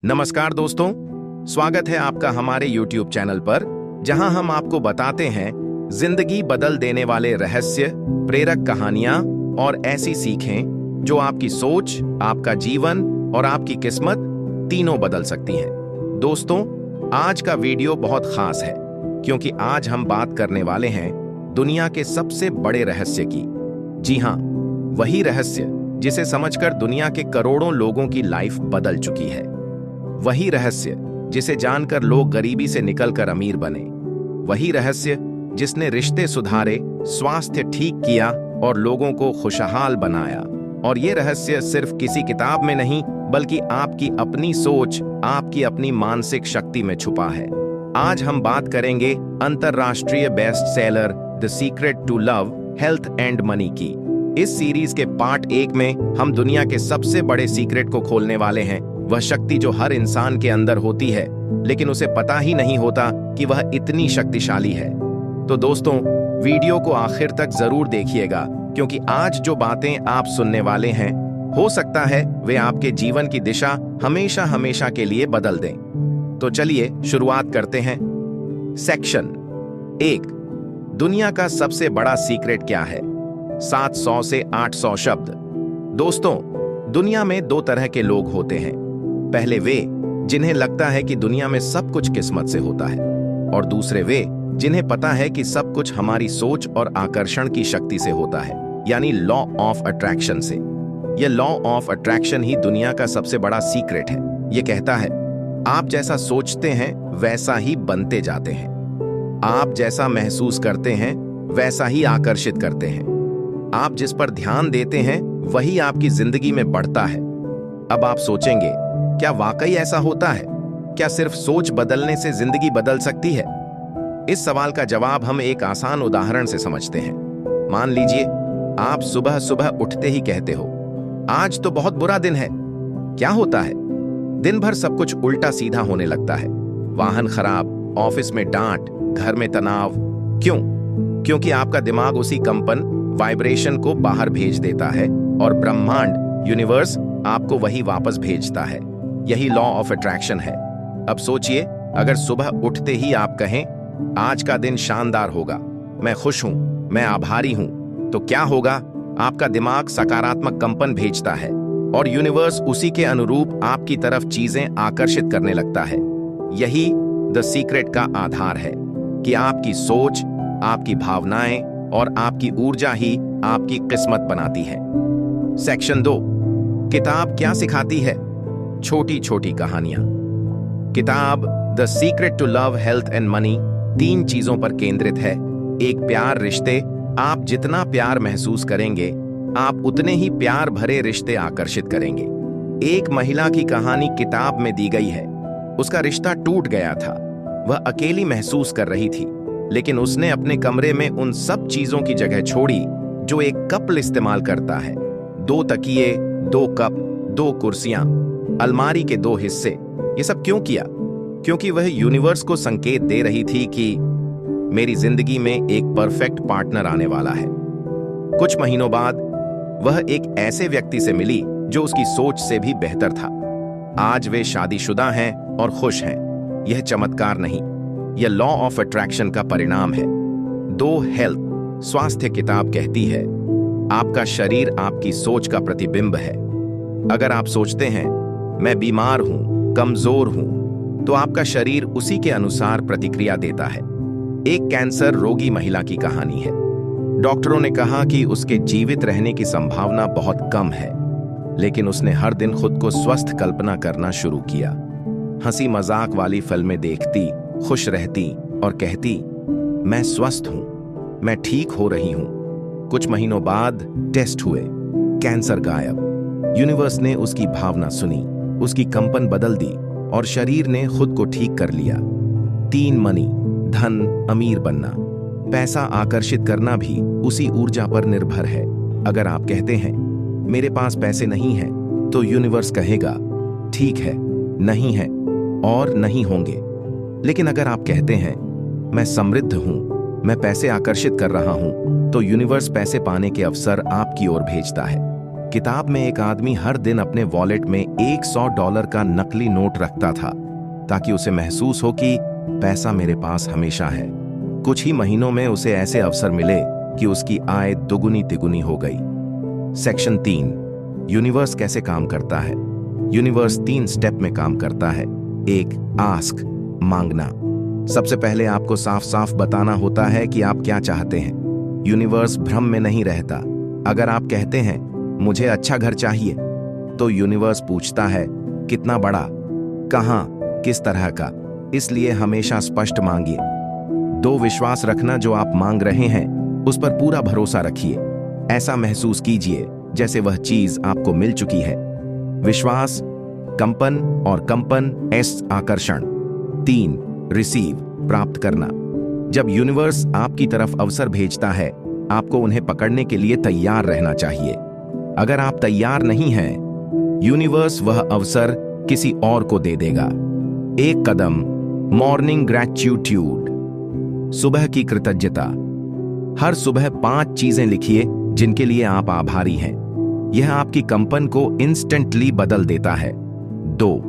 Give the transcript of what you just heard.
नमस्कार दोस्तों, स्वागत है आपका हमारे YouTube चैनल पर, जहां हम आपको बताते हैं जिंदगी बदल देने वाले रहस्य, प्रेरक कहानियां और ऐसी सीखें जो आपकी सोच, आपका जीवन और आपकी किस्मत तीनों बदल सकती हैं। दोस्तों, आज का वीडियो बहुत खास है क्योंकि आज हम बात करने वाले हैं दुनिया के सबसे बड़े रहस्य की। जी हां, वही रहस्य जिसे समझकर दुनिया के करोड़ों लोगों की लाइफ बदल चुकी है। वही रहस्य जिसे जानकर लोग गरीबी से निकलकर अमीर बने। वही रहस्य जिसने रिश्ते सुधारे, स्वास्थ्य ठीक किया और लोगों को खुशहाल बनाया। और ये रहस्य सिर्फ किसी किताब में नहीं, बल्कि आपकी अपनी सोच, आपकी अपनी मानसिक शक्ति में छुपा है। आज हम बात करेंगे अंतरराष्ट्रीय best seller the secret to love, health and money की। इस सीरीज के पार्ट 1 में हम दुनिया के सबसे बड़े सीक्रेट को खोलने वाले हैं। वह शक्ति जो हर इंसान के अंदर होती है, लेकिन उसे पता ही नहीं होता कि वह इतनी शक्तिशाली है। तो दोस्तों, वीडियो को आखिर तक जरूर देखिएगा, क्योंकि आज जो बातें आप सुनने वाले हैं, हो सकता है वे आपके जीवन की दिशा हमेशा हमेशा के लिए बदल दें। तो चलिए शुरुआत करते हैं। सेक्शन 1, दुनिया का सबसे बड़ा सीक्रेट क्या है? 700 से 800 शब्द। दोस्तों, दुनिया में 2 तरह के लोग होते हैं। पहले वे जिन्हें लगता है कि दुनिया में सब कुछ किस्मत से होता है, और दूसरे वे जिन्हें पता है कि सब कुछ हमारी सोच और आकर्षण की शक्ति से होता है, यानी लॉ ऑफ अट्रैक्शन से। यह लॉ ऑफ अट्रैक्शन ही दुनिया का सबसे बड़ा सीक्रेट है। यह कहता है, आप जैसा सोचते हैं वैसा ही बनते जाते हैं। आप जैसा महसूस करते हैं वैसा ही आकर्षित करते हैं। आप जिस पर ध्यान देते हैं वही आपकी जिंदगी में बढ़ता है। अब आप सोचेंगे, क्या वाकई ऐसा होता है? क्या सिर्फ सोच बदलने से जिंदगी बदल सकती है? इस सवाल का जवाब हम एक आसान उदाहरण से समझते हैं। मान लीजिए, आप सुबह सुबह उठते ही कहते हो, आज तो बहुत बुरा दिन है। क्या होता है? दिन भर सब कुछ उल्टा सीधा होने लगता है। वाहन खराब, ऑफिस में डांट, घर में तनाव। क्यों? क्योंकि आपका दिमाग उसी कंपन, वाइब्रेशन को बाहर भेज देता है, और ब्रह्मांड, यूनिवर्स आपको वही वापस भेजता है। यही लॉ ऑफ अट्रैक्शन है। अब सोचिए, अगर सुबह उठते ही आप कहें, आज का दिन शानदार होगा, मैं खुश हूं, मैं आभारी हूं, तो क्या होगा? आपका दिमाग सकारात्मक कंपन भेजता है, और यूनिवर्स उसी के अनुरूप आपकी तरफ चीजें आकर्षित करने लगता है। यही द सीक्रेट का आधार है कि आपकी सोच, आपकी भावनाएं और आपकी ऊर्जा ही आपकी किस्मत बनाती है। सेक्शन 2, किताब क्या सिखाती है? छोटी छोटी कहानियां। किताब the secret to love, health and money 3 चीजों पर केंद्रित है। एक, प्यार रिश्ते। आप जितना प्यार महसूस करेंगे, आप उतने ही प्यार भरे रिश्ते आकर्षित करेंगे। एक महिला की कहानी किताब में दी गई है। उसका रिश्ता टूट गया था। वह अकेली महसूस कर रही थी, लेकिन उसने अपने कमरे में उन सब चीजों की जगह छोड़ी जो एक कपल इस्तेमाल करता है। 2 तकिए, 2 कप, 2 कुर्सियां, अलमारी के 2 हिस्से। ये सब क्यों किया? क्योंकि वह यूनिवर्स को संकेत दे रही थी कि मेरी जिंदगी में एक परफेक्ट पार्टनर आने वाला है। कुछ महीनों बाद वह एक ऐसे व्यक्ति से मिली जो उसकी सोच से भी बेहतर था। आज वे शादीशुदा हैं और खुश हैं। यह चमत्कार नहीं, यह लॉ ऑफ अट्रैक्शन का परिणाम है। 2, हेल्थ, स्वास्थ्य। किताब कहती है, आपका शरीर आपकी सोच का प्रतिबिंब है। अगर आप सोचते हैं, मैं बीमार हूं, कमजोर हूं, तो आपका शरीर उसी के अनुसार प्रतिक्रिया देता है। एक कैंसर रोगी महिला की कहानी है। डॉक्टरों ने कहा कि उसके जीवित रहने की संभावना बहुत कम है, लेकिन उसने हर दिन खुद को स्वस्थ कल्पना करना शुरू किया। हंसी मजाक वाली फिल्में देखती, खुश रहती और कहती, मैं स्वस्थ हूं, मैं ठीक हो रही हूं। कुछ महीनों बाद टेस्ट हुए, कैंसर गायब। यूनिवर्स ने उसकी भावना सुनी, उसकी कंपन बदल दी और शरीर ने खुद को ठीक कर लिया। 3, मनी, धन, अमीर बनना। पैसा आकर्षित करना भी उसी ऊर्जा पर निर्भर है। अगर आप कहते हैं, मेरे पास पैसे नहीं हैं, तो यूनिवर्स कहेगा, ठीक है, नहीं है और नहीं होंगे। लेकिन अगर आप कहते हैं, मैं समृद्ध हूं, मैं पैसे आकर्षित कर रहा हूं, तो यूनिवर्स पैसे पाने के अवसर आपकी ओर भेजता है। किताब में एक आदमी हर दिन अपने वॉलेट में $100 का नकली नोट रखता था ताकि उसे महसूस हो कि पैसा मेरे पास हमेशा है। कुछ ही महीनों में उसे ऐसे अवसर मिले कि उसकी आय दुगुनी तिगुनी हो गई। सेक्शन 3, यूनिवर्स कैसे काम करता है। यूनिवर्स 3 स्टेप में काम करता है। 1, आस्क, मांगना। सबसे पहले आपको साफ साफ बताना होता है कि आप क्या चाहते हैं। यूनिवर्स भ्रम में नहीं रहता। अगर आप कहते हैं मुझे अच्छा घर चाहिए, तो यूनिवर्स पूछता है कितना बड़ा, कहां, किस तरह का। इसलिए हमेशा स्पष्ट मांगिए। 2, विश्वास रखना। जो आप मांग रहे हैं उस पर पूरा भरोसा रखिए। ऐसा महसूस कीजिए जैसे वह चीज आपको मिल चुकी है। विश्वास, कंपन, और कंपन एस आकर्षण। 3, रिसीव, प्राप्त करना। जब यूनिवर्स आपकी तरफ अवसर भेजता है, आपको उन्हें पकड़ने के लिए तैयार रहना चाहिए। अगर आप तैयार नहीं हैं, यूनिवर्स वह अवसर किसी और को दे देगा। 1 कदम, मॉर्निंग ग्रैटिट्यूड, सुबह की कृतज्ञता। हर सुबह 5 चीजें लिखिए जिनके लिए आप आभारी हैं। यह आपकी कंपन को इंस्टेंटली बदल देता है। 2,